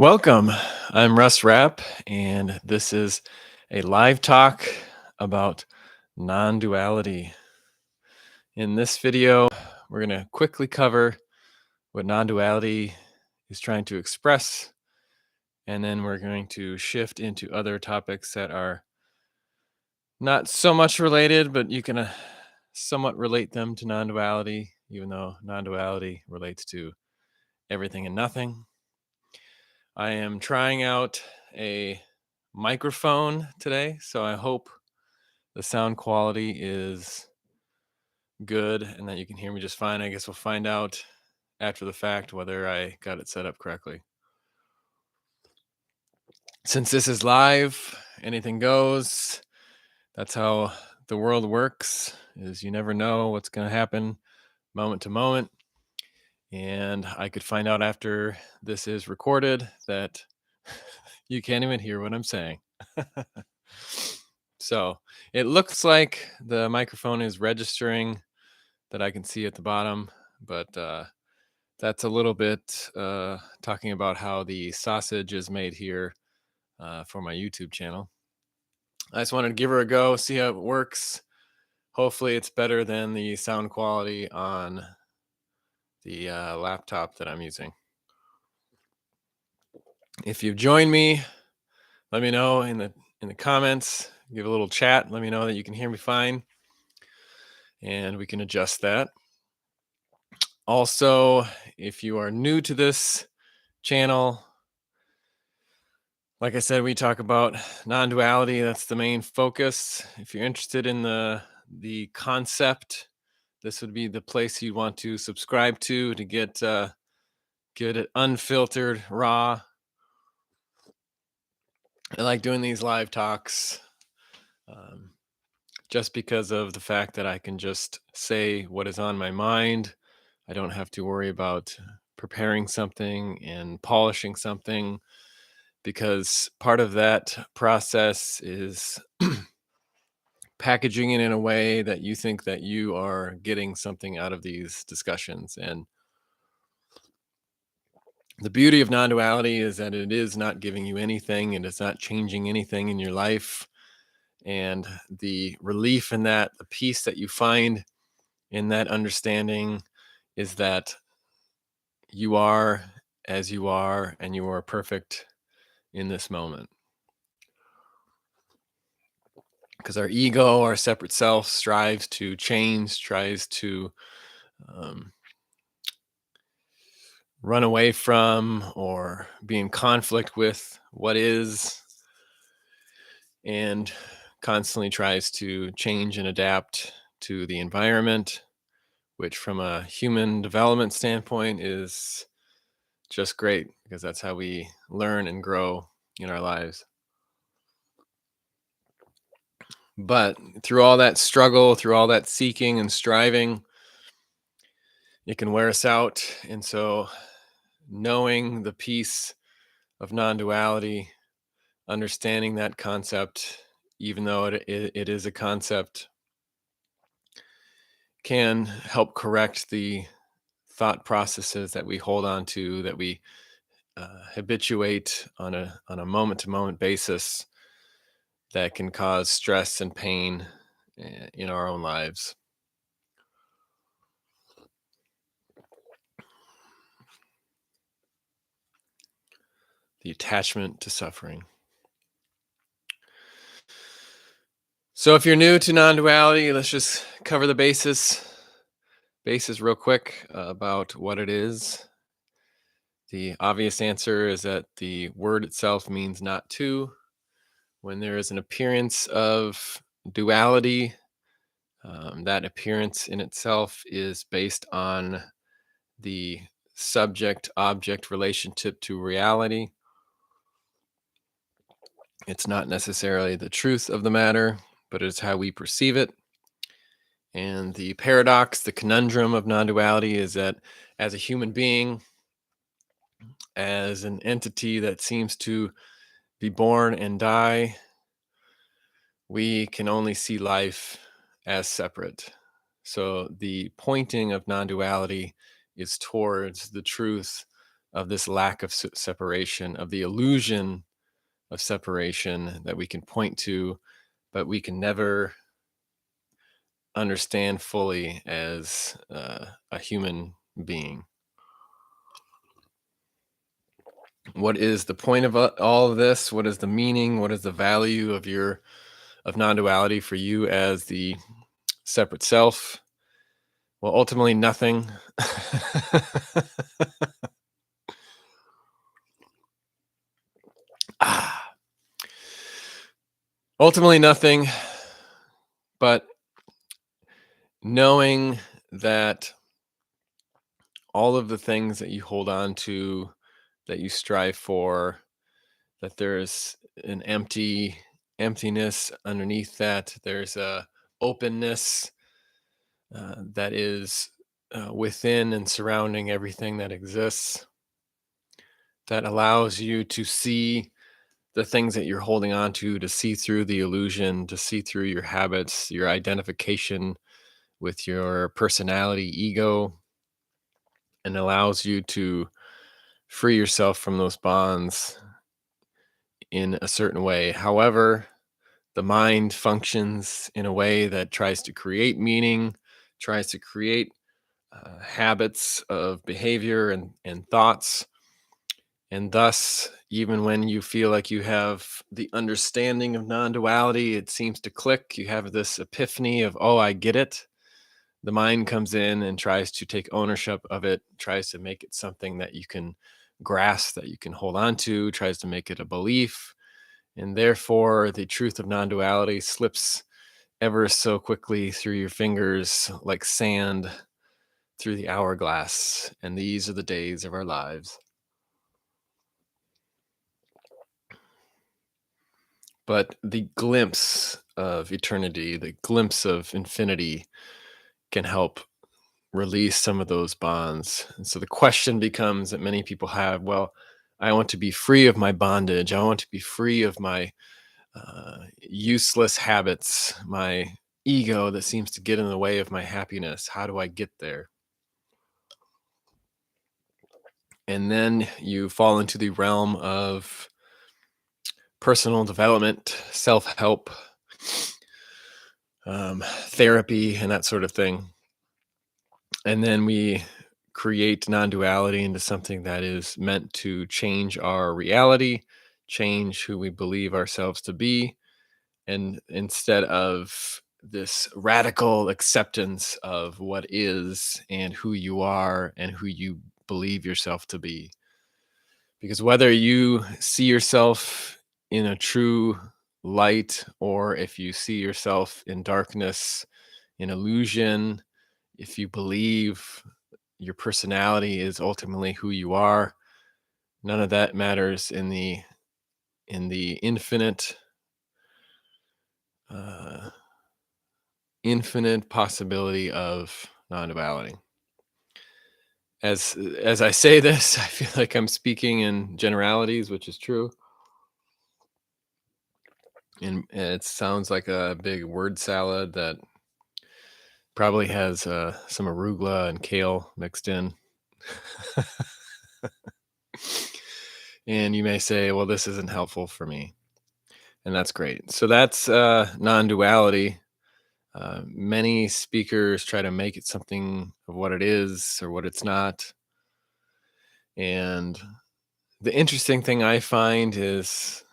Welcome. I'm Russ Rapp, and this is a live talk about non duality. In this video, we're going to quickly cover what non duality is trying to express, and then we're going to shift into other topics that are not so much related, but you can somewhat relate them to non duality, even though non duality relates to everything and nothing. I am trying out a microphone today, so I hope the sound quality is good and that you can hear me just fine. I guess we'll find out after the fact whether I got it set up correctly. Since this is live, anything goes. That's how the world works, is you never know what's going to happen moment to moment. And I could find out after this is recorded that you can't even hear what I'm saying. So it looks like the microphone is registering that I can see at the bottom, but that's a little bit talking about how the sausage is made here for my YouTube channel. I just wanted to give her a go, see how it works. Hopefully it's better than the sound quality on the laptop that I'm using. If you've joined me, let me know in the comments. Give a little chat. Let me know that you can hear me fine, and we can adjust that. Also, if you are new to this channel, like I said, we talk about non-duality. That's the main focus. If you're interested in the concept, this would be the place you want to subscribe to get it unfiltered, raw. I like doing these live talks just because of the fact that I can just say what is on my mind. I don't have to worry about preparing something and polishing something, because part of that process is packaging it in a way that you think that you are getting something out of these discussions. And the beauty of non-duality is that it is not giving you anything, and it's not changing anything in your life. And the relief in that, the peace that you find in that understanding, is that you are as you are, and you are perfect in this moment. Because our ego, our separate self, strives to change, tries to um, run away from or be in conflict with what is, and constantly tries to change and adapt to the environment, which from a human development standpoint is just great, because that's how we learn and grow in our lives. But through all that struggle, through all that seeking and striving, it can wear us out. And so knowing the peace of non-duality, understanding that concept, even though it is a concept, can help correct the thought processes that we hold on to, that we habituate on a moment-to-moment basis, that can cause stress and pain in our own lives. The attachment to suffering. So if you're new to non-duality, let's just cover the basis real quick about what it is. The obvious answer is that the word itself means not two. When there is an appearance of duality, that appearance in itself is based on the subject-object relationship to reality. It's not necessarily the truth of the matter, but it's how we perceive it. And the paradox, the conundrum of non-duality, is that as a human being, as an entity that seems to be born and die, we can only see life as separate. So the pointing of non-duality is towards the truth of this lack of separation, of the illusion of separation that we can point to, but we can never understand fully as a human being. What is the point of all of this? What is the meaning? What is the value of non-duality for you as the separate self? Well, ultimately nothing. Ah, ultimately nothing, but knowing that all of the things that you hold on to, that you strive for, that there's an emptiness underneath that. There's a openness that is within and surrounding everything that exists, that allows you to see the things that you're holding on to see through the illusion, to see through your habits, your identification with your personality, ego, and allows you to free yourself from those bonds in a certain way. However, the mind functions in a way that tries to create meaning, tries to create habits of behavior and thoughts. And thus, even when you feel like you have the understanding of non duality, it seems to click. You have this epiphany of, oh, I get it. The mind comes in and tries to take ownership of it, tries to make it something that you can grasp, that you can hold on to, tries to make it a belief. And therefore, the truth of non duality slips ever so quickly through your fingers like sand through the hourglass. And these are the days of our lives. But the glimpse of eternity, the glimpse of infinity can help release some of those bonds. And so the question becomes that many people have, well, I want to be free of my bondage. I want to be free of my useless habits, my ego that seems to get in the way of my happiness. How do I get there? And then you fall into the realm of personal development, self-help, therapy, and that sort of thing. And then we create non-duality into something that is meant to change our reality, change who we believe ourselves to be, and instead of this radical acceptance of what is and who you are and who you believe yourself to be. Because whether you see yourself in a true light or if you see yourself in darkness, in illusion, if you believe your personality is ultimately who you are, none of that matters in the uh, infinite possibility of non-duality. As I say this, I feel like I'm speaking in generalities, which is true. And it sounds like a big word salad that probably has some arugula and kale mixed in. And you may say, well, this isn't helpful for me. And that's great. So that's non duality. Many speakers try to make it something of what it is or what it's not. And the interesting thing I find is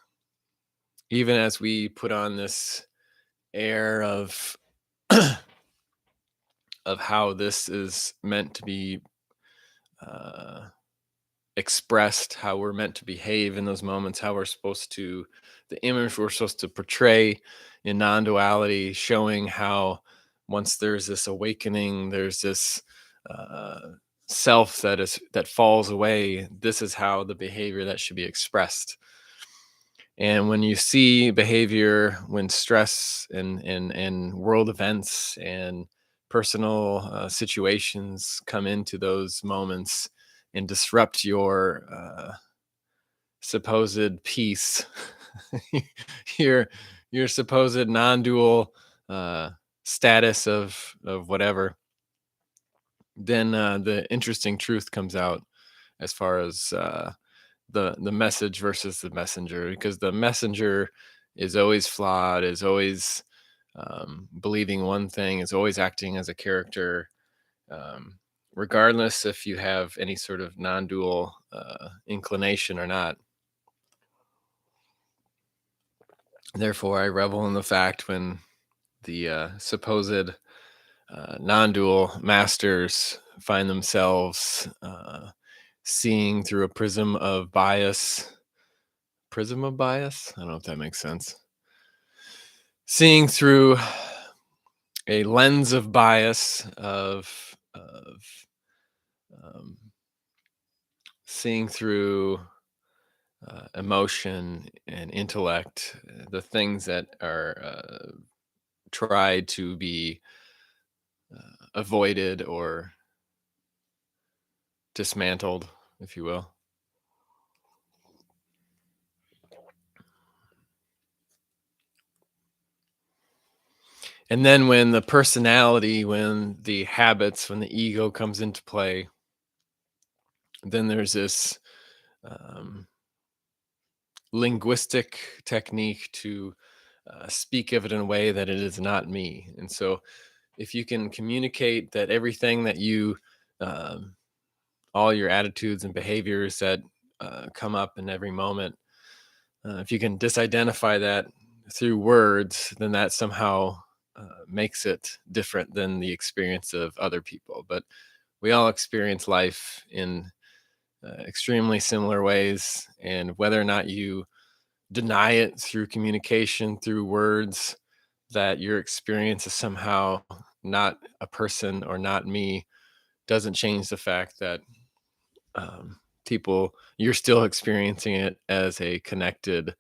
even as we put on this air of of how this is meant to be uh, expressed, how we're meant to behave in those moments, how we're supposed to, the image we're supposed to portray in non-duality, showing how once there's this awakening, there's this uh, self that falls away. This is how the behavior that should be expressed. And when you see behavior, when stress and world events and personal situations come into those moments and disrupt your supposed peace, your your supposed non-dual uh, status of whatever, then the interesting truth comes out, as far as the message versus the messenger, because the messenger is always flawed, is always believing one thing, is always acting as a character, um, regardless if you have any sort of non-dual inclination or not. Therefore, I revel in the fact when the supposed non-dual masters find themselves seeing through a prism of bias. Prism of bias? I don't know if that makes sense. Seeing through a lens of bias of um, seeing through emotion and intellect, the things that are tried to be avoided or dismantled, if you will. And then when the personality, when the habits, when the ego comes into play, then there's this um, linguistic technique to speak of it in a way that it is not me. And so, if you can communicate that everything that you, um, all your attitudes and behaviors that come up in every moment, if you can disidentify that through words, then that somehow makes it different than the experience of other people. But we all experience life in extremely similar ways. And whether or not you deny it through communication, through words, that your experience is somehow not a person or not me, doesn't change the fact that people, you're still experiencing it as a connected,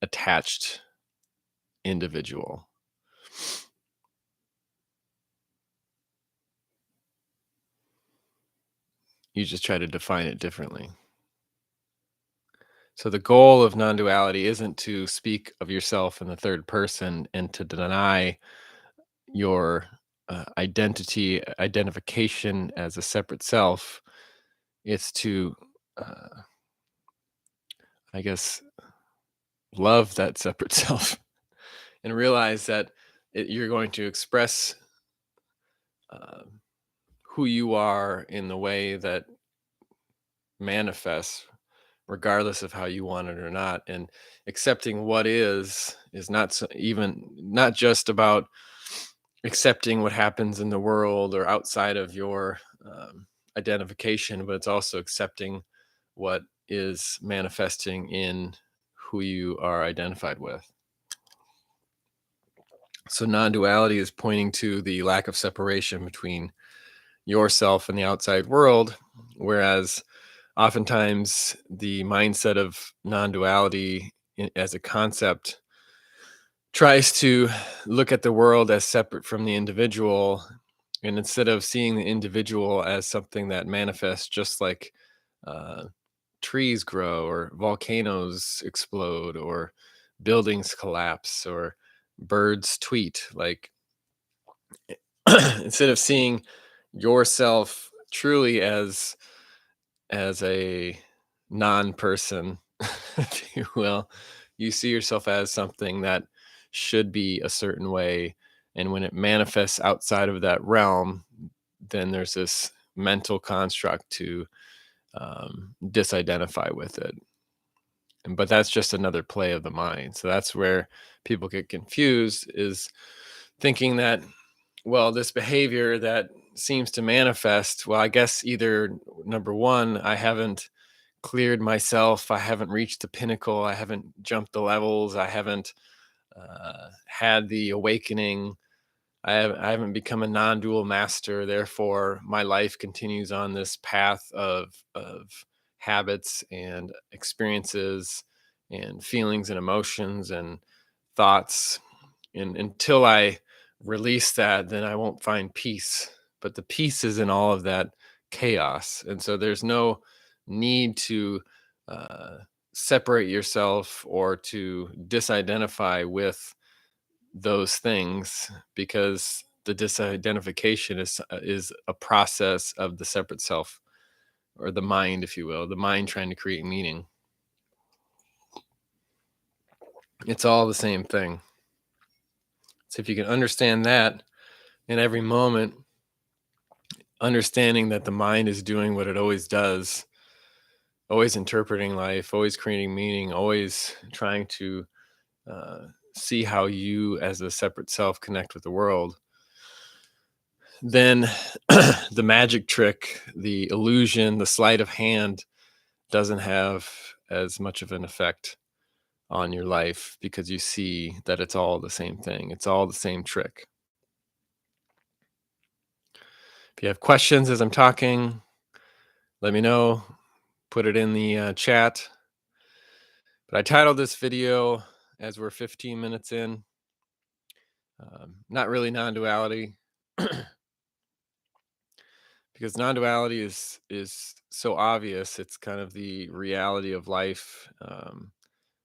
attached individual. You just try to define it differently. So the goal of non-duality isn't to speak of yourself in the third person and to deny your identification as a separate self. It's to, uh, I guess, love that separate self and realize that you're going to express uh, who you are in the way that manifests regardless of how you want it or not. And accepting what is not even not just about accepting what happens in the world or outside of your identification, but it's also accepting what is manifesting in who you are identified with. So non-duality is pointing to the lack of separation between yourself and the outside world, whereas oftentimes the mindset of non-duality as a concept tries to look at the world as separate from the individual, and instead of seeing the individual as something that manifests just like uh, trees grow or volcanoes explode or buildings collapse or birds tweet, like instead of seeing yourself truly as a non-person, if you will, you see yourself as something that should be a certain way. And when it manifests outside of that realm, then there's this mental construct to disidentify with it. But that's just another play of the mind. So that's where people get confused, is thinking that, well, this behavior that seems to manifest, well, I guess either number one, I haven't cleared myself, I haven't reached the pinnacle, I haven't jumped the levels, I haven't had the awakening, I haven't become a non-dual master. Therefore, my life continues on this path of habits and experiences and feelings and emotions and thoughts. And until I release that, then I won't find peace. But the peace is in all of that chaos. And so there's no need to uh, separate yourself or to disidentify with those things, because the disidentification is a process of the separate self or the mind, if you will, the mind trying to create meaning. It's all the same thing. So if you can understand that in every moment, understanding that the mind is doing what it always does, always interpreting life, always creating meaning, always trying to uh, see how you as a separate self connect with the world, then the magic trick, the illusion, the sleight of hand doesn't have as much of an effect on your life, because you see that it's all the same thing. It's all the same trick. If you have questions as I'm talking, let me know. Put it in the chat. But I titled this video, as we're 15 minutes in, not really non-duality, because non-duality is so obvious. It's kind of the reality of life.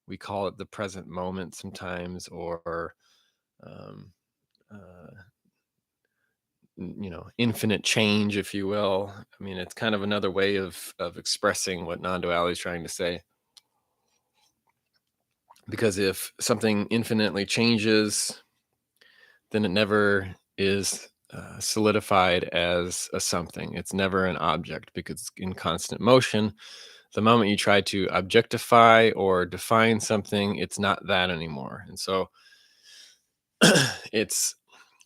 We call it the present moment sometimes, or um, uh, infinite change, if you will. I mean, it's kind of another way of expressing what non-duality is trying to say. Because if something infinitely changes, then it never is solidified as a something. It's never an object, because it's in constant motion. The moment you try to objectify or define something, it's not that anymore. And so it's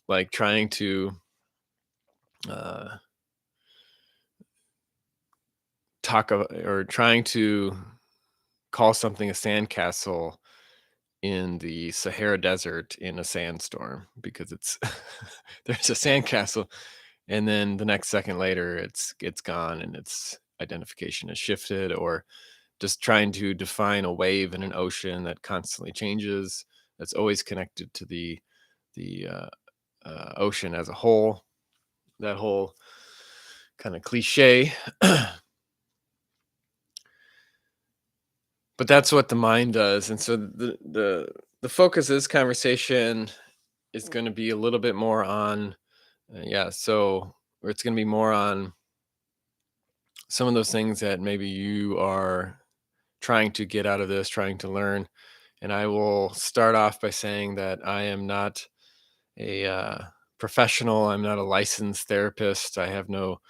like trying to uh, or trying to call something a sandcastle in the Sahara Desert in a sandstorm, because it's there's a sandcastle, and then the next second later it's gone and its identification is shifted. Or just trying to define a wave in an ocean that constantly changes, that's always connected to the ocean as a whole. That whole kind of cliche. But that's what the mind does. And so the focus of this conversation is going to be a little bit more on or it's going to be more on some of those things that maybe you are trying to get out of this, trying to learn. And I will start off by saying that I am not a professional. I'm not a licensed therapist. I have no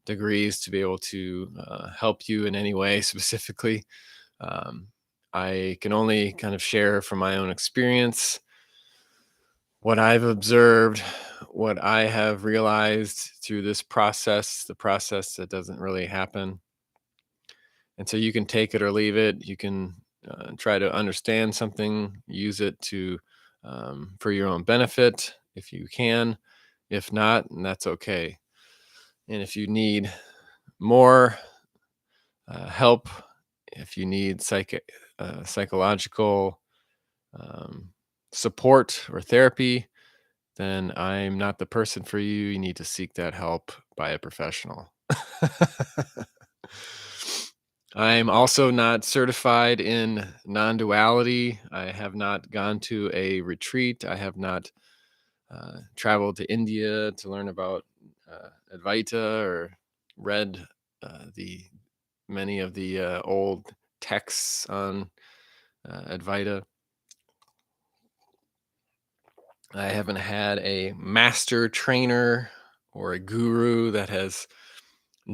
degrees to be able to help you in any way specifically. Um, I can only kind of share from my own experience what I've observed, what I have realized through this process, the process that doesn't really happen. And so you can take it or leave it. You can try to understand something, use it to for your own benefit if you can. If not, and that's okay. And if you need more help, if you need psychological um, support or therapy, then I'm not the person for you. You need to seek that help by a professional. I'm also not certified in non-duality. I have not gone to a retreat. I have not traveled to India to learn about Advaita, or read the many of the old texts on Advaita. I haven't had a master trainer or a guru that has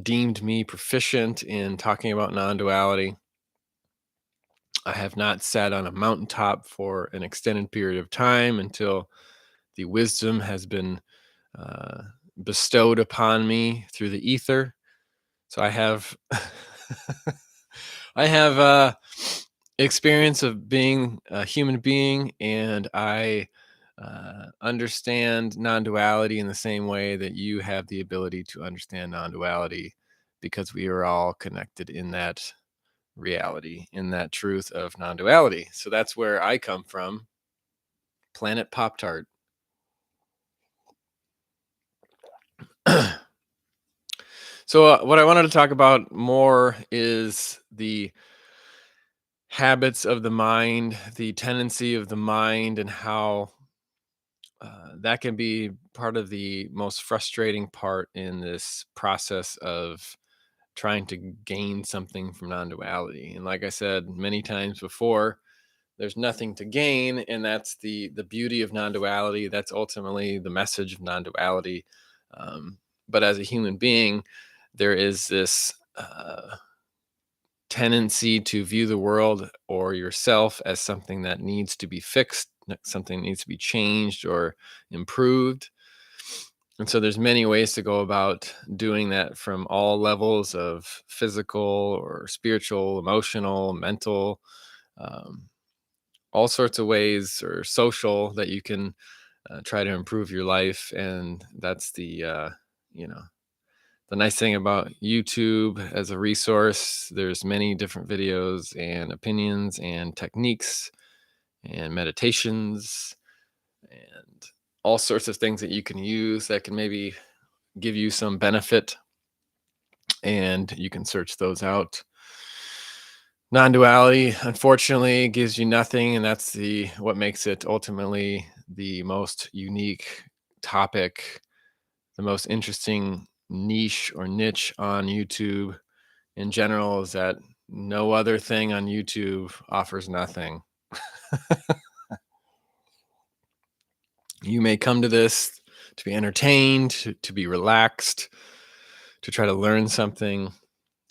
deemed me proficient in talking about non-duality. I have not sat on a mountaintop for an extended period of time until the wisdom has been uh, bestowed upon me through the ether. So I have I have experience of being a human being, and I understand non-duality in the same way that you have the ability to understand non-duality, because we are all connected in that reality, in that truth of non-duality. So that's where I come from, Planet Pop Tart. So what I wanted to talk about more is the habits of the mind, the tendency of the mind, and how that can be part of the most frustrating part in this process of trying to gain something from non-duality. And like I said many times before, there's nothing to gain, and that's the beauty of non-duality. That's ultimately the message of non-duality. But as a human being, there is this tendency to view the world or yourself as something that needs to be fixed, something needs to be changed or improved. And so there's many ways to go about doing that, from all levels of physical or spiritual, emotional, mental, um, all sorts of ways, or social, that you can try to improve your life. And that's you know, the nice thing about YouTube as a resource. There's many different videos and opinions and techniques and meditations and all sorts of things that you can use that can maybe give you some benefit, and you can search those out. Non-duality, unfortunately, gives you nothing, and that's the what makes it ultimately the most unique topic, the most interesting niche or niche on YouTube in general, is that no other thing on YouTube offers nothing. You may come to this to be entertained, to be relaxed, to try to learn something,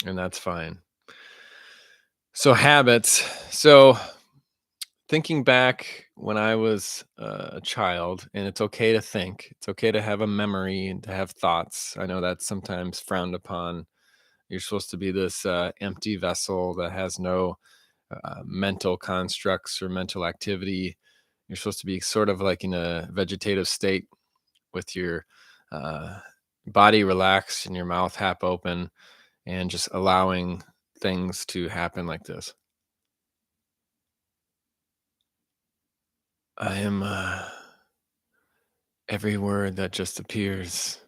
and that's fine. So, habits. So, thinking back when I was a child, and it's okay to think, it's okay to have a memory and to have thoughts. I know that's sometimes frowned upon. You're supposed to be this empty vessel that has no mental constructs or mental activity. You're supposed to be sort of like in a vegetative state with your uh, body relaxed and your mouth half open, and just allowing things to happen like this. I am every word that just appears,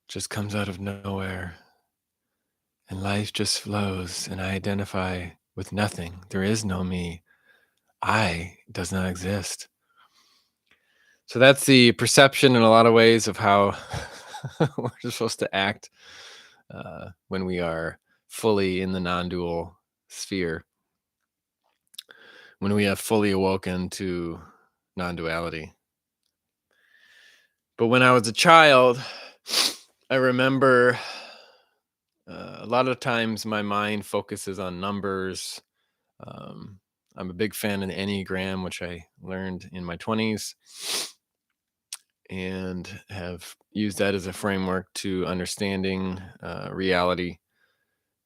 just comes out of nowhere, and life just flows, and I identify with nothing. There is no me. I does not exist. So that's the perception in a lot of ways of how we're supposed to act when we are fully in the non-dual sphere, when we have fully awoken to non-duality. But when I was a child, I remember a lot of times my mind focuses on numbers. Um, I'm a big fan of the Enneagram, which I learned in my 20s, and have used that as a framework to understanding reality.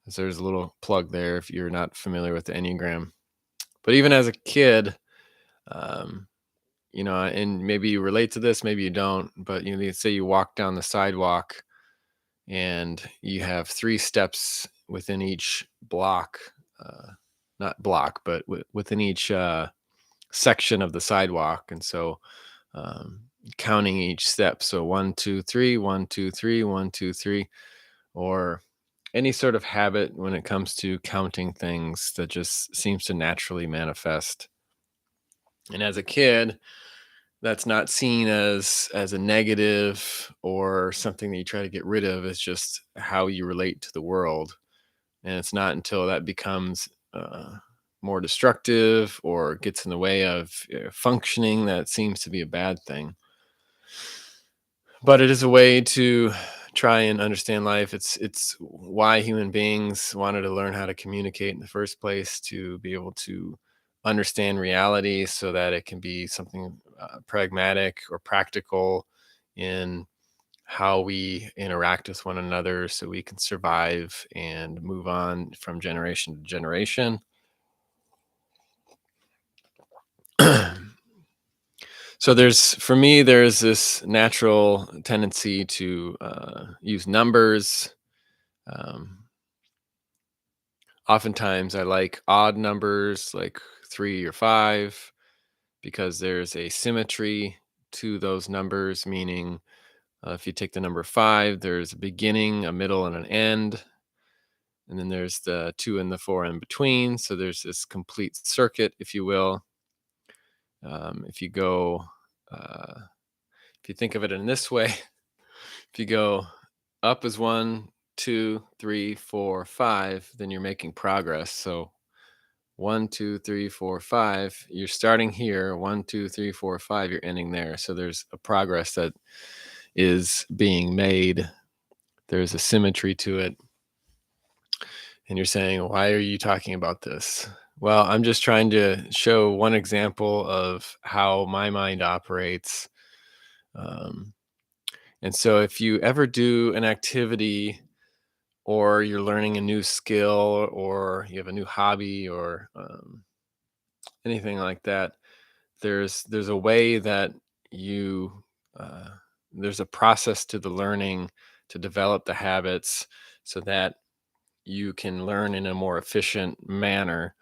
So there's a little plug there if you're not familiar with the Enneagram. But even as a kid, um, and maybe you relate to this, maybe you don't, but let's say you walk down the sidewalk and you have 3 steps within each block, not block, but within each section of the sidewalk. And so um, counting each step. So 1, 2, 3, 1, 2, 3, 1, 2, 3, or any sort of habit when it comes to counting things that just seems to naturally manifest. And as a kid, that's not seen as a negative or something that you try to get rid of. It's just how you relate to the world. And it's not until that becomes more destructive or gets in the way of functioning that seems to be a bad thing. But it is a way to try and understand life. It's why human beings wanted to learn how to communicate in the first place, to be able to understand reality so that it can be something pragmatic or practical in how we interact with one another, so we can survive and move on from generation to generation. So for me, there's this natural tendency to use numbers. Um, Oftentimes, I like odd numbers, like 3 or 5, because there's a symmetry to those numbers. Meaning, if you take the number 5, there's a beginning, a middle, and an end, and then there's the 2 and the 4 in between. So there's this complete circuit, if you will. If you go, if you think of it in this way, if you go up is 1, 2, 3, 4, 5, then you're making progress. So 1, 2, 3, 4, 5. You're starting here. 1, 2, 3, 4, 5. You're ending there. So there's a progress that is being made. There's a symmetry to it. And you're saying, why are you talking about this? Well, I'm just trying to show one example of how my mind operates. Um, and so if you ever do an activity or you're learning a new skill or you have a new hobby or anything like that, there's a way that you uh, there's a process to the learning to develop the habits so that you can learn in a more efficient manner.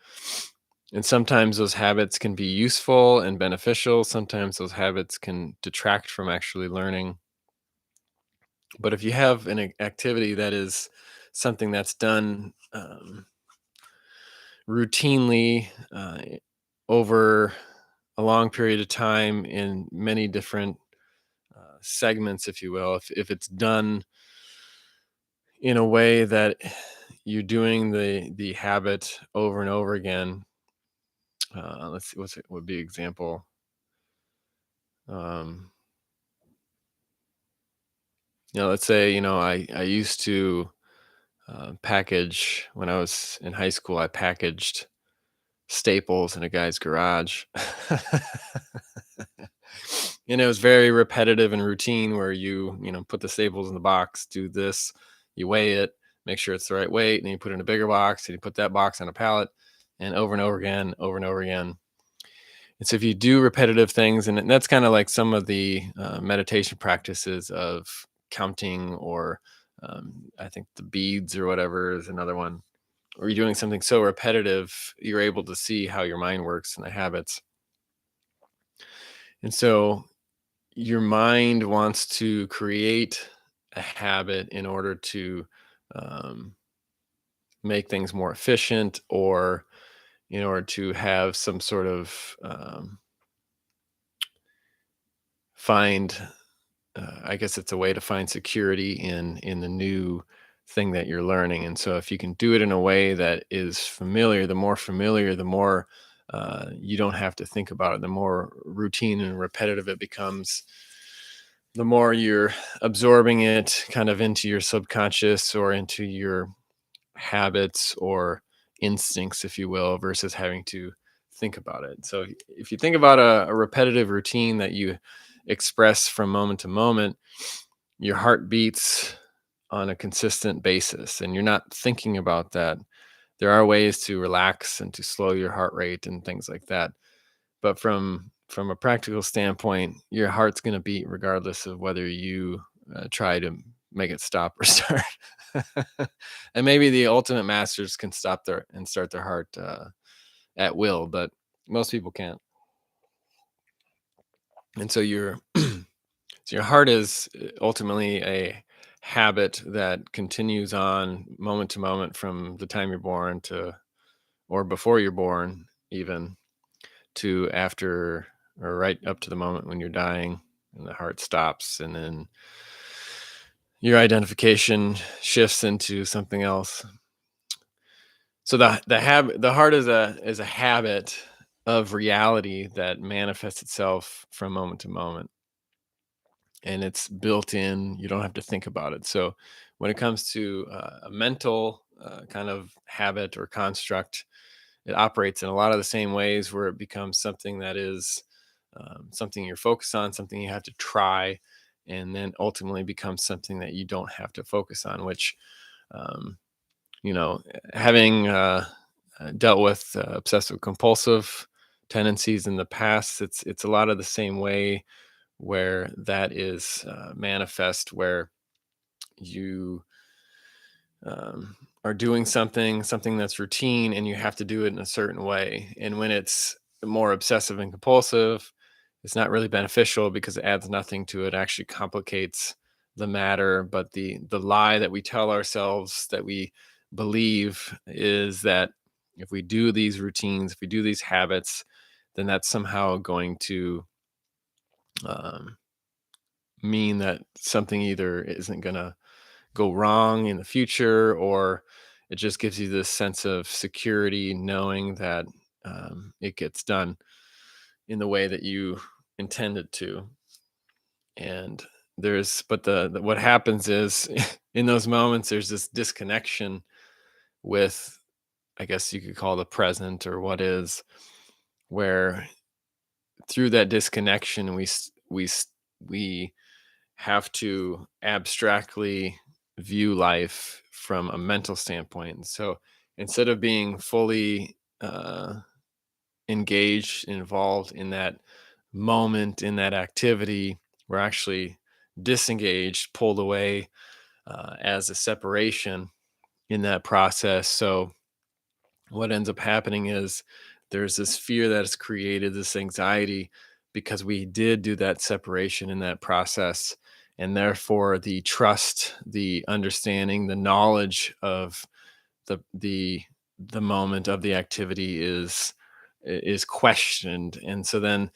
And sometimes those habits can be useful and beneficial. Sometimes those habits can detract from actually learning. But if you have an activity that is something that's done routinely over a long period of time in many different segments, if you will, if it's done in a way that you're doing the habit over and over again. Let's see, what's it would be example. Um, let's say I used to package when I was in high school. I packaged staples in a guy's garage. And it was very repetitive and routine where you put the staples in the box, do this, you weigh it, make sure it's the right weight, and then you put it in a bigger box and you put that box on a pallet and over again, over and over again. And so if you do repetitive things, and that's kind of like some of the meditation practices of counting or I think the beads or whatever is another one, or you're doing something so repetitive, you're able to see how your mind works and the habits. And so your mind wants to create a habit in order to um, make things more efficient or in order to have some sort of find I guess it's a way to find security in the new thing that you're learning. And so if you can do it in a way that is familiar, the more you don't have to think about it. The more routine and repetitive it becomes, the more you're absorbing it kind of into your subconscious or into your habits or instincts, if you will, versus having to think about it. So if you think about a repetitive routine that you express from moment to moment, your heart beats on a consistent basis and you're not thinking about that. There are ways to relax and to slow your heart rate and things like that. But from a practical standpoint, your heart's going to beat regardless of whether you try to make it stop or start. And maybe the ultimate masters can stop their and start their heart at will, but most people can't. And so your heart is ultimately a habit that continues on moment to moment from the time you're born to or before you're born even to after or right up to the moment when you're dying and the heart stops, and then your identification shifts into something else. So the heart is a habit of reality that manifests itself from moment to moment, and it's built in. You don't have to think about it. So when it comes to a mental kind of habit or construct, it operates in a lot of the same ways where it becomes something that is something you're focused on, something you have to try, and then ultimately becomes something that you don't have to focus on, which um, having dealt with obsessive compulsive tendencies in the past, it's a lot of the same way where that is manifest, where you are doing something that's routine and you have to do it in a certain way. And when it's more obsessive and compulsive, it's not really beneficial because it adds nothing to it. It actually complicates the matter. But the lie that we tell ourselves, that we believe, is that if we do these routines, if we do these habits, then that's somehow going to um, mean that something either isn't going to go wrong in the future, or it just gives you this sense of security knowing that it gets done in the way that you intended to. And what happens is in those moments, there's this disconnection with, I guess you could call the present or what is, where through that disconnection, we have to abstractly view life from a mental standpoint. So instead of being fully engaged, involved in that moment, in that activity, we're actually disengaged, pulled away as a separation in that process. So what ends up happening is there's this fear that is created, this anxiety, because we did do that separation in that process. And therefore, the trust, the understanding, the knowledge of the moment of the activity is questioned. And so then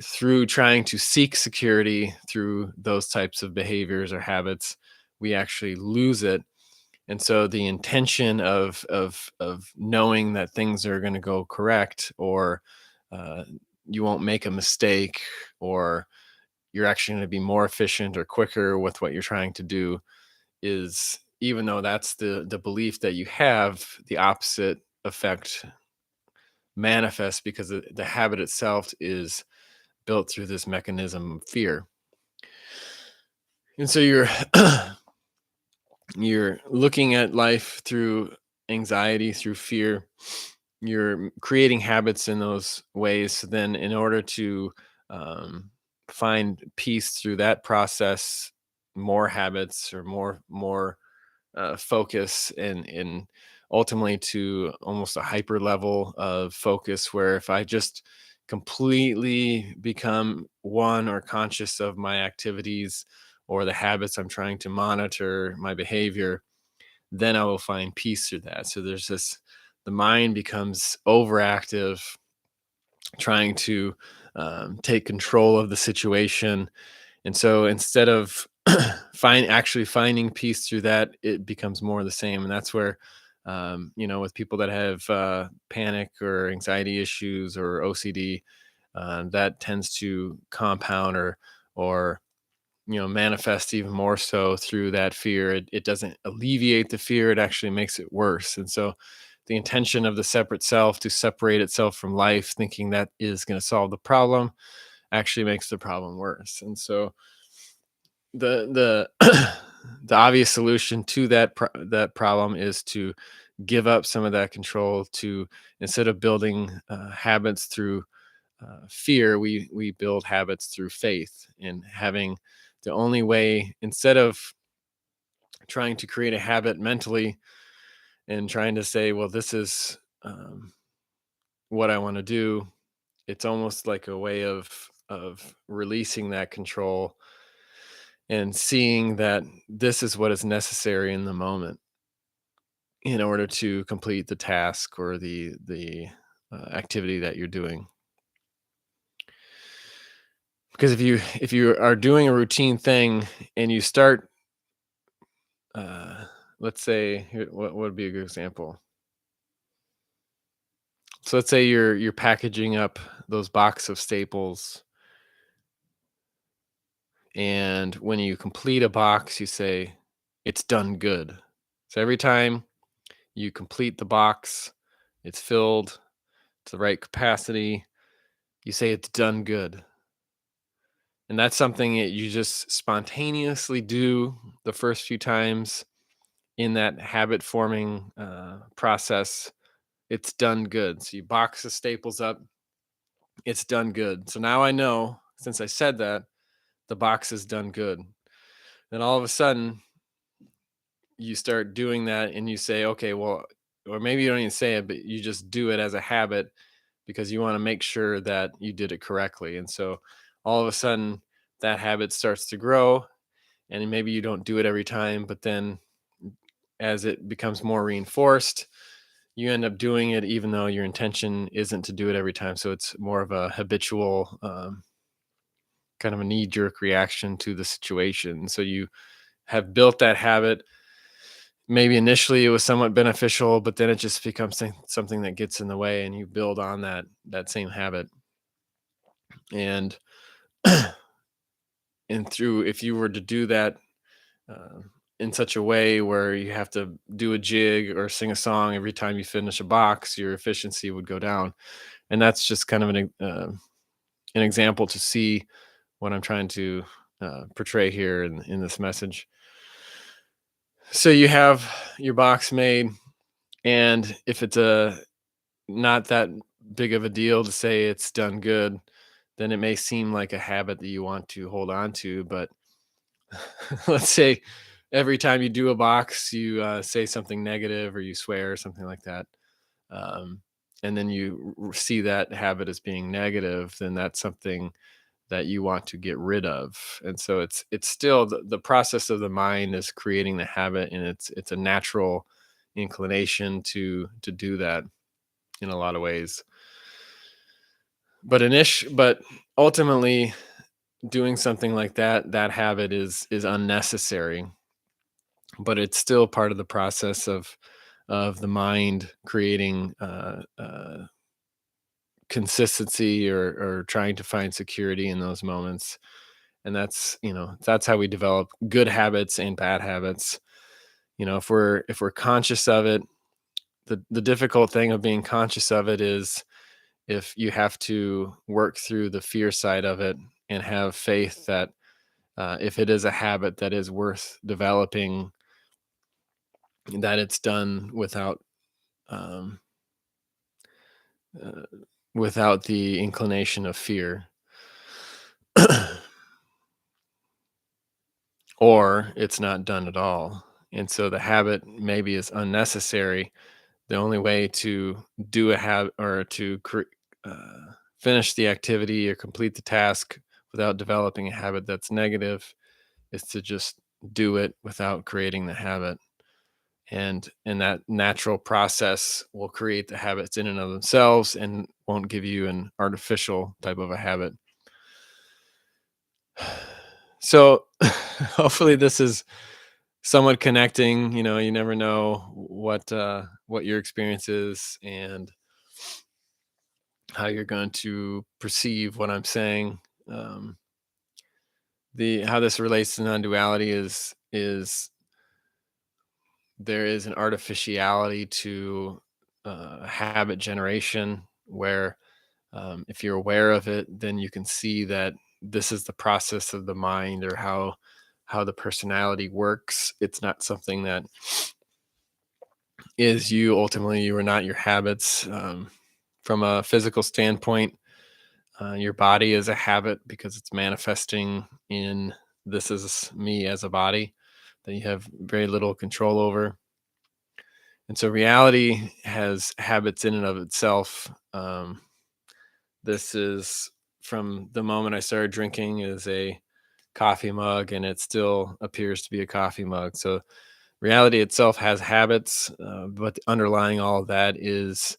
through trying to seek security through those types of behaviors or habits, we actually lose it. And so the intention of knowing that things are going to go correct, or uh, you won't make a mistake, or you're actually going to be more efficient or quicker with what you're trying to do, is, even though that's the belief that you have, the opposite effect manifests because the habit itself is built through this mechanism of fear. And so you're looking at life through anxiety, through fear. You're creating habits in those ways. So then, in order to um, find peace through that process, more habits or more focus, and ultimately to almost a hyper level of focus, where if I just completely become one or conscious of my activities or the habits I'm trying to monitor, my behavior, then I will find peace through that. So there's this, the mind becomes overactive, trying to take control of the situation. And so instead of actually finding peace through that, it becomes more of the same. And that's where, with people that have panic or anxiety issues or OCD, that tends to compound or manifest even more so through that fear. It doesn't alleviate the fear, it actually makes it worse. And so the intention of the separate self to separate itself from life, thinking that is going to solve the problem, actually makes the problem worse. And so the the obvious solution to that problem is to give up some of that control, to, instead of building habits through fear, we build habits through faith, and having the only way, instead of trying to create a habit mentally and trying to say, well, this is what I want to do, it's almost like a way of releasing that control and seeing that this is what is necessary in the moment in order to complete the task or the activity that you're doing. Because if you are doing a routine thing and you start, uh, let's say, what would be a good example? So let's say you're packaging up those box of staples, and when you complete a box, you say, "It's done good." So every time you complete the box, it's filled to the right capacity, you say, "It's done good." And that's something that you just spontaneously do the first few times in that habit forming process. It's done good. So you box the staples up, it's done good. So now I know, since I said that, the box is done good. Then all of a sudden, you start doing that and you say, okay, well, or maybe you don't even say it, but you just do it as a habit because you want to make sure that you did it correctly. And so all of a sudden, that habit starts to grow, and maybe you don't do it every time, but then as it becomes more reinforced, you end up doing it even though your intention isn't to do it every time. So it's more of a habitual kind of a knee jerk reaction to the situation. So you have built that habit. Maybe initially it was somewhat beneficial, but then it just becomes something that gets in the way, and you build on that same habit. And and through if you were to do that uh, in such a way where you have to do a jig or sing a song every time you finish a box, your efficiency would go down. And that's just kind of an example to see what I'm trying to portray here in this message. So you have your box made, and if it's a not that big of a deal to say it's done good, then it may seem like a habit that you want to hold on to. But let's say every time you do a box, you say something negative or you swear or something like that, um, and then you see that habit as being negative, then that's something that you want to get rid of. And so it's still the process of the mind is creating the habit, and it's a natural inclination to do that in a lot of ways. But ultimately, doing something like that habit is unnecessary, but it's still part of the process of the mind creating consistency or trying to find security in those moments. And that's how we develop good habits and bad habits. If we're conscious of it, the difficult thing of being conscious of it is if you have to work through the fear side of it and have faith that if it is a habit that is worth developing, that it's done um, uh, without the inclination of fear, or it's not done at all. And so the habit maybe is unnecessary. The only way to do a habit or to finish the activity or complete the task without developing a habit that's negative is to just do it without creating the habit. And that natural process will create the habits in and of themselves and won't give you an artificial type of a habit. So hopefully this is somewhat connecting. You never know what your experience is and how you're going to perceive what I'm saying. Um, the How this relates to non-duality is there is an artificiality to habit generation where if you're aware of it, then you can see that this is the process of the mind or how the personality works. It's not something that is you. Ultimately, you are not your habits. From a physical standpoint, your body is a habit because it's manifesting in this is me as a body that you have very little control over. And so reality has habits in and of itself. This is from the moment I started drinking is a coffee mug, and it still appears to be a coffee mug. So reality itself has habits, but underlying all of that is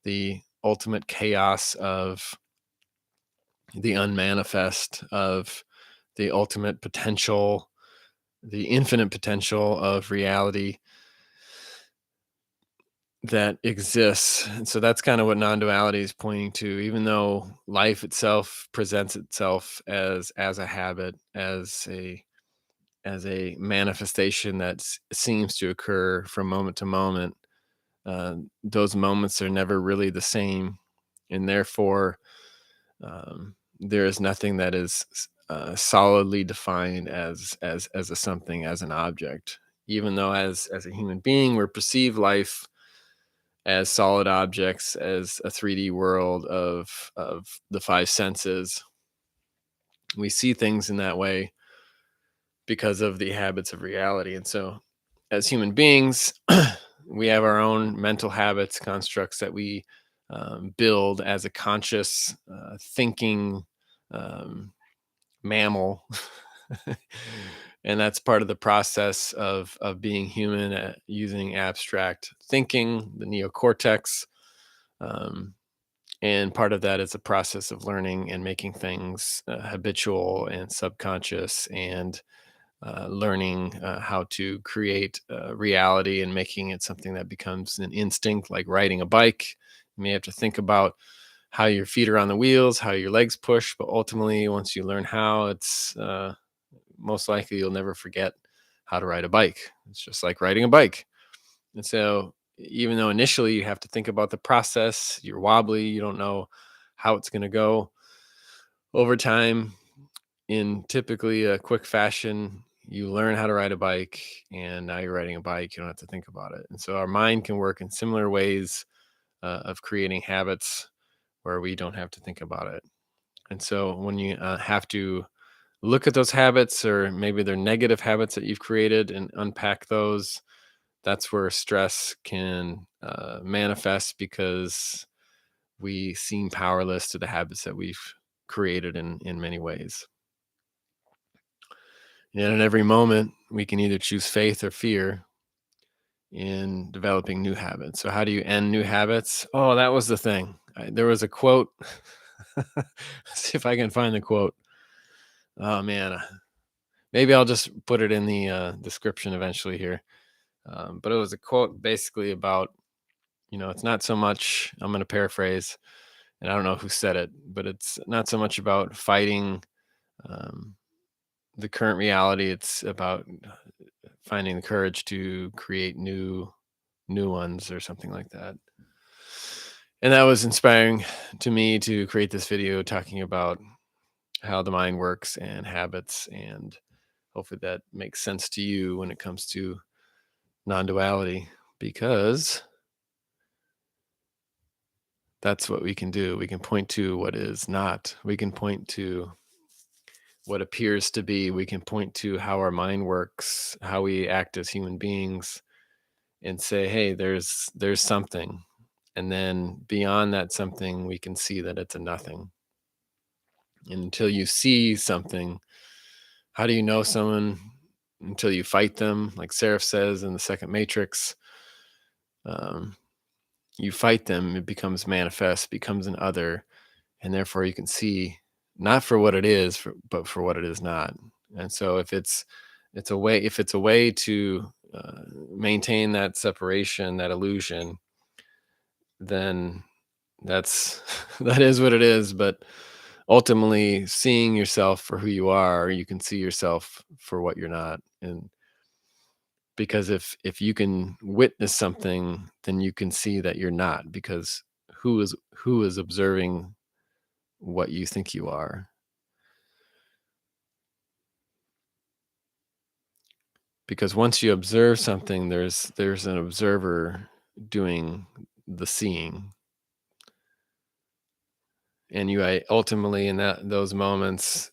the ultimate chaos of the unmanifest, of the ultimate potential, the infinite potential of reality that exists. And so that's kind of what non-duality is pointing to. Even though life itself presents itself as a habit, as a manifestation that seems to occur from moment to moment, those moments are never really the same, and therefore there is nothing that is solidly defined as a something, as an object. Even though as a human being we perceive life as solid objects, as a 3D world of the five senses. We see things in that way because of the habits of reality. And so, as human beings, we have our own mental habits, constructs that we build as a conscious, thinking um, mammal. And that's part of the process of being human, using abstract thinking, the neocortex. Um, and part of that is a process of learning and making things habitual and subconscious and learning how to create reality and making it something that becomes an instinct, like riding a bike. You may have to think about how your feet are on the wheels, how your legs push, but ultimately, once you learn how, it's most likely you'll never forget how to ride a bike. It's just like riding a bike. And so, even though initially you have to think about the process, you're wobbly, you don't know how it's going to go over time, in typically a quick fashion, you learn how to ride a bike, and now you're riding a bike. You don't have to think about it. And so, our mind can work in similar ways of creating habits where we don't have to think about it. And so, when you have to look at those habits, or maybe they're negative habits that you've created, and unpack those, that's where stress can manifest, because we seem powerless to the habits that we've created in many ways. And in every moment, we can either choose faith or fear in developing new habits. So, how do you end new habits? Oh, that was the thing. There was a quote. Let's see if I can find the quote. Oh, man. Maybe I'll just put it in the description eventually here. But it was a quote basically about, it's not so much, I'm going to paraphrase, and I don't know who said it, but it's not so much about fighting um, the current reality. It's about finding the courage to create new ones, or something like that. And that was inspiring to me to create this video talking about how the mind works and habits, and hopefully that makes sense to you when it comes to non-duality, because that's what we can do. We can point to what is not. We can point to what appears to be. We can point to how our mind works, how we act as human beings, and say, hey, there's something. And then beyond that something, we can see that it's a nothing. And until you see something, how do you know someone? Until you fight them, like Seraph says in the second Matrix. um, you fight them, it becomes manifest, becomes an other, and therefore you can see not for what it is, but for what it is not. And so, if it's a way to maintain that separation, that illusion, then that's that is what it is. But ultimately, seeing yourself for who you are, you can see yourself for what you're not. And because if you can witness something, then you can see that you're not, because who is observing what you think you are. Because once you observe something, there's an observer doing the seeing, and ultimately, in those moments,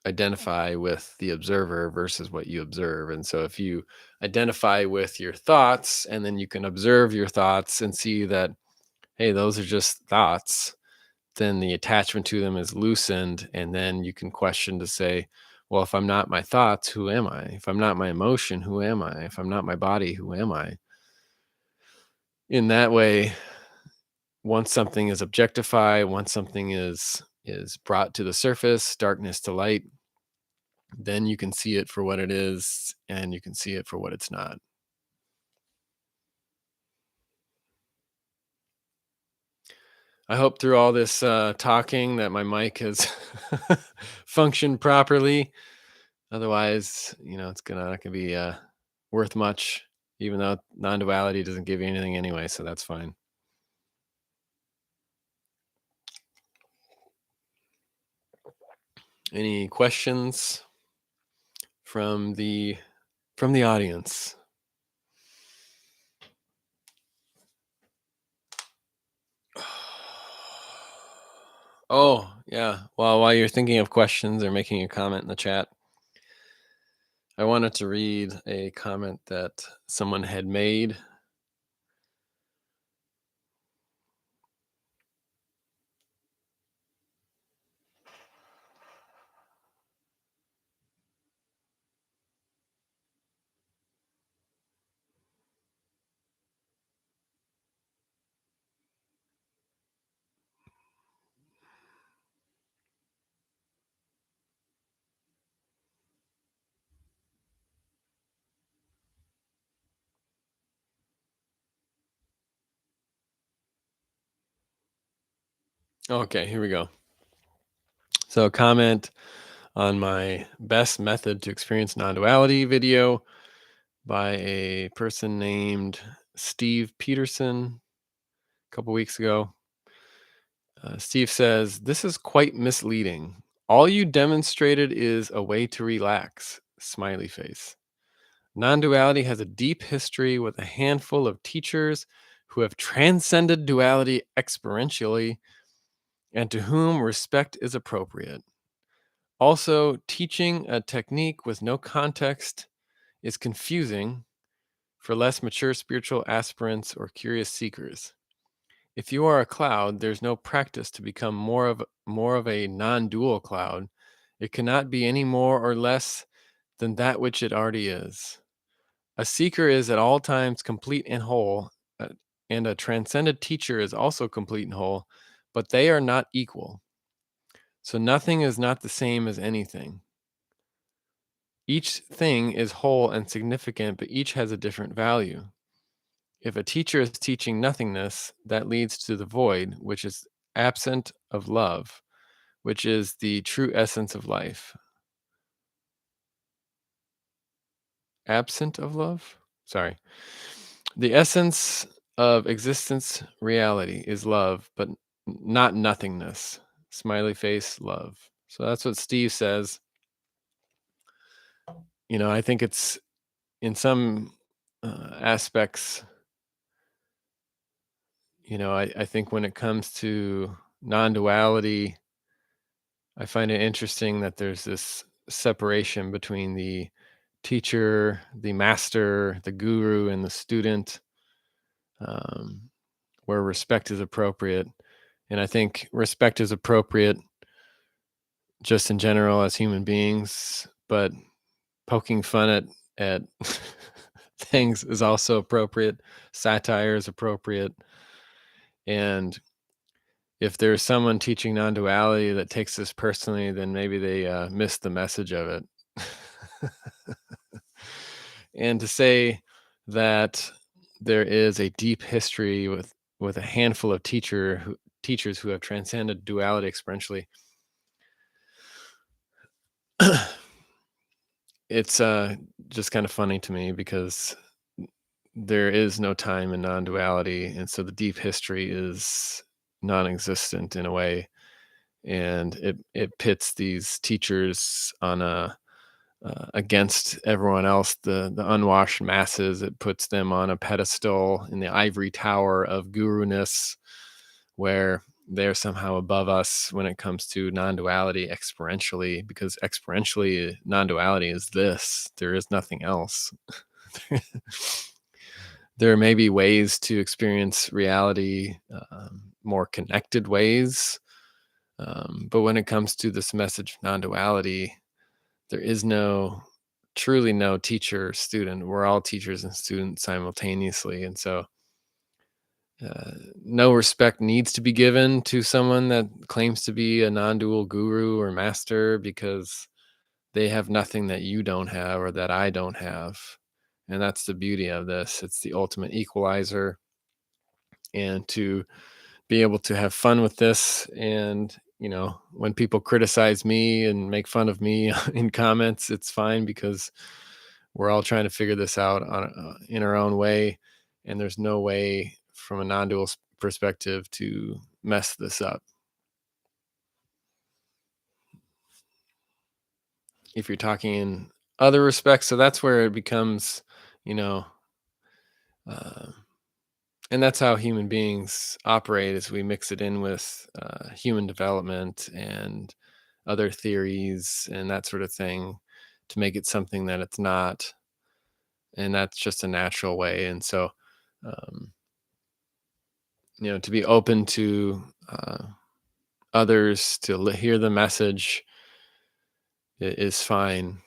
identify with the observer versus what you observe. And so, if you identify with your thoughts, and then you can observe your thoughts and see that, hey, those are just thoughts, then the attachment to them is loosened. And then you can question to say, well, if I'm not my thoughts, who am I? If I'm not my emotion, who am I? If I'm not my body, who am I? In that way, once something is objectified, once something is brought to the surface, darkness to light, then you can see it for what it is, and you can see it for what it's not. I hope through all this talking that my mic has functioned properly. Otherwise, it's not gonna be worth much, even though non-duality doesn't give you anything anyway, so that's fine. Any questions from the audience? Oh, yeah. Well, while you're thinking of questions or making a comment in the chat, I wanted to read a comment that someone had made. Okay, here we go. So, comment on my best method to experience non duality video by a person named Steve Peterson a couple weeks ago. Steve says, "This is quite misleading. All you demonstrated is a way to relax." Smiley face. Non duality has a deep history with a handful of teachers who have transcended duality experientially and to whom respect is appropriate. Also, teaching a technique with no context is confusing for less mature spiritual aspirants or curious seekers. If you are a cloud, there's no practice to become more of a non-dual cloud. It cannot be any more or less than that which it already is. A seeker is at all times complete and whole, uh, and a transcended teacher is also complete and whole, but they are not equal. So nothing is not the same as anything. Each thing is whole and significant, but each has a different value. If a teacher is teaching nothingness, that leads to the void, which is absent of love, which is the true essence of life. Absent of love? Sorry. The essence of existence, reality, is love, but not nothingness. Smiley face, love. So that's what Steve says. I think it's in some aspects, I think when it comes to non duality, I find it interesting that there's this separation between the teacher, the master, the guru, and the student, um, where respect is appropriate. And I think respect is appropriate just in general as human beings, but poking fun at things is also appropriate. Satire is appropriate. And if there's someone teaching non-duality that takes this personally, then maybe they missed the message of it. And to say that there is a deep history with a handful of teachers who have transcended duality experientially, it's just kind of funny to me because there is no time in non-duality, and so the deep history is non-existent in a way, and it pits these teachers on a against everyone else, the unwashed masses. It puts them on a pedestal in the ivory tower of guru-ness, where they're somehow above us when it comes to non-duality experientially, because experientially non-duality is this. There is nothing else. There may be ways to experience reality, more connected ways, but when it comes to this message of non-duality, there is truly no teacher or student. We're all teachers and students simultaneously. And so no respect needs to be given to someone that claims to be a non-dual guru or master, because they have nothing that you don't have or that I don't have. And that's the beauty of this. It's the ultimate equalizer. And to be able to have fun with this, and when people criticize me and make fun of me in comments, it's fine, because we're all trying to figure this out in our own way, and there's no way from a non-dual perspective to mess this up. If you're talking in other respects, so that's where it becomes, you know uh, and that's how human beings operate, is we mix it in with human development and other theories and that sort of thing to make it something that it's not. And that's just a natural way. And so, um, to be open to others, to hear the message, is fine.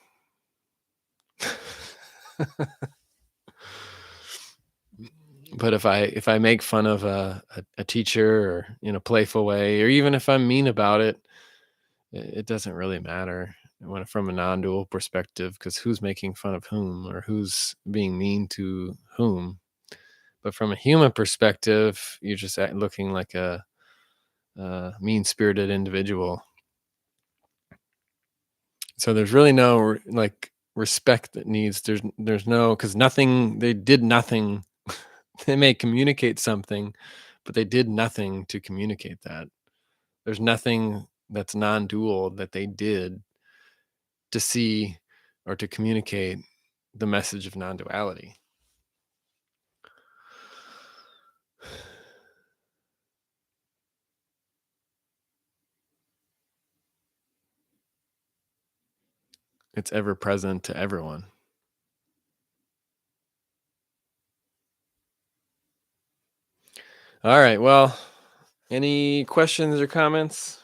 But if I make fun of a teacher, or in a playful way, or even if I'm mean about it, it doesn't really matter when from a non-dual perspective, because who's making fun of whom, or who's being mean to whom? But from a human perspective, you're just looking like mean-spirited individual. So there's really no like respect that needs. There's no, because nothing. They did nothing. They may communicate something, but they did nothing to communicate that. There's nothing that's non-dual that they did to see or to communicate the message of non-duality. It's ever present to everyone. All right. Well, any questions or comments?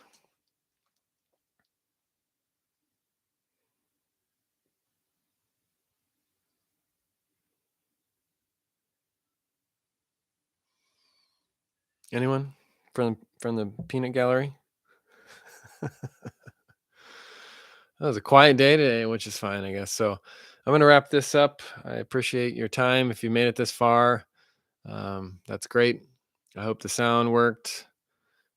Anyone from the peanut gallery? That was a quiet day today, which is fine, I guess. So I'm going to wrap this up. I appreciate your time. If you made it this far, that's great. I hope the sound worked.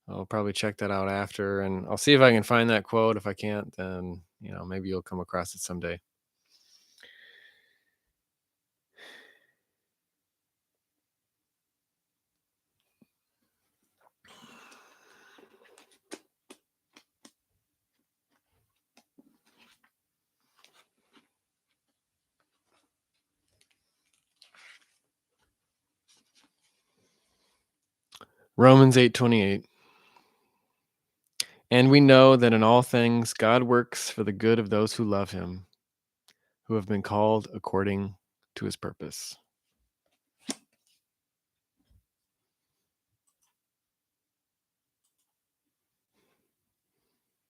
I'll probably check that out after, and I'll see if I can find that quote. If I can't, then maybe you'll come across it someday. Romans 8:28. And we know that in all things God works for the good of those who love him, who have been called according to his purpose.